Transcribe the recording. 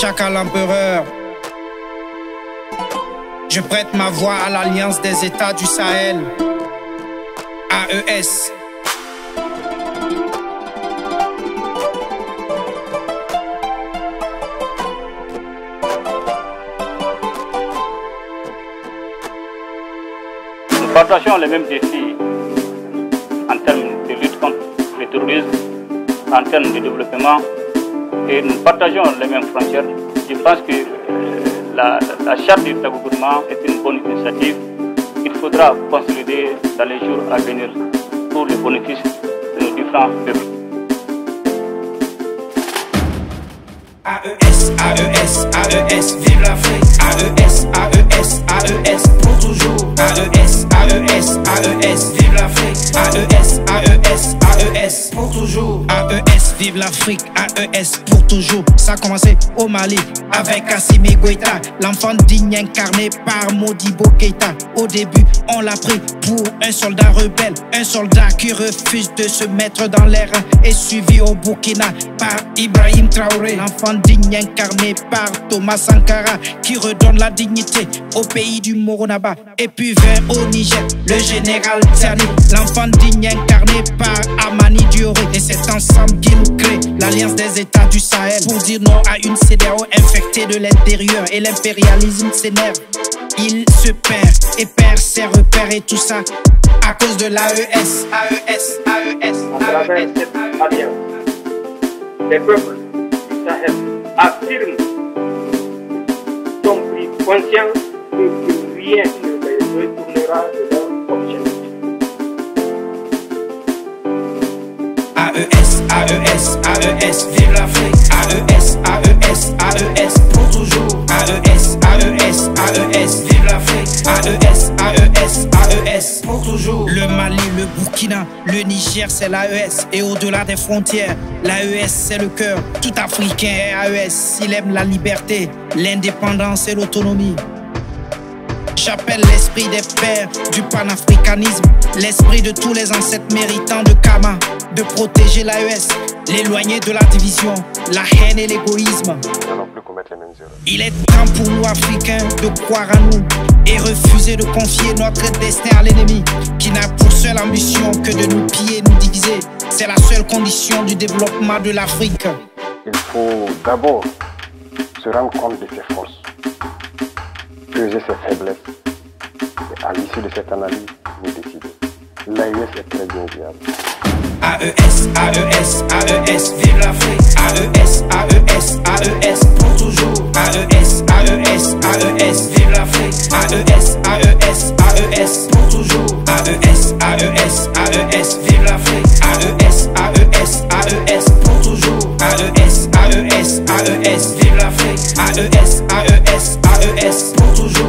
Chaka l'empereur. Je prête ma voix à l'Alliance des États du Sahel. AES. Nous partageons les mêmes défis en termes de lutte contre le terrorisme, en termes de développement, et nous partageons les mêmes frontières. Je pense que la charte du gouvernement est une bonne initiative. Il faudra consolider dans les jours à venir pour le bénéfice de nos différents peuples. AES, AES, AES, vive l'Afrique. AES, AES, AES, pour toujours. AES, AES, AES, vive l'Afrique. AES, AES, AES, pour toujours. AES, vive l'Afrique. AES, pour toujours. Ça a commencé au Mali avec Assimi Goïta, l'enfant digne incarné par Modibo Keïta. Au début, on l'a pris pour un soldat rebelle, un soldat qui refuse de se mettre dans l'air, et suivi au Burkina par Ibrahim Traoré, l'enfant digne incarné par Thomas Sankara, qui redonne la dignité au pays du Moronaba. Et puis vint au Niger le général Tiani, l'enfant digne incarné par Amani Dioré. Et c'est ensemble qu'ils créent l'Alliance des États du Sahel pour dire non à une CEDEAO infectée de l'intérieur, et l'impérialisme s'énerve. Il se perd et perd ses repères, et tout ça à cause de l'AES. AES, AES. À travers cette alliance, les peuples du Sahel affirment, sont pris conscients que rien ne les retournera de leur objectif. AES, AES, AES, vive l'Afrique. AES, AES, AES, pour toujours. AES, AES, AES, vive l'Afrique. AES, AES, AES, pour toujours. Le Mali, le Burkina, le Niger, c'est l'AES. Et au-delà des frontières, l'AES, c'est le cœur. Tout Africain est AES. Il aime la liberté, l'indépendance et l'autonomie. J'appelle l'esprit des pères du panafricanisme, l'esprit de tous les ancêtres méritants de Kama, de protéger l'AES, l'éloigner de la division, la haine et l'égoïsme. Il est temps pour nous Africains de croire à nous et refuser de confier notre destin à l'ennemi, qui n'a pour seule ambition que de nous piller, nous diviser. C'est la seule condition du développement de l'Afrique. Il faut d'abord se rendre compte de ses forces, peser ses faiblesses, et à l'issue de cette analyse, nous décider. L'AES est très bien viable. AES, AES, AES, vive l'Afrique. AES, AES, AES, pour toujours. AES, AES, AES, vive l'Afrique. AES, AES, AES, pour toujours. AES, AES, AES, vive l'Afrique. AES, AES, AES, pour toujours. AES, AES, AES, vive l'Afrique. AES, AES, AES, pour toujours.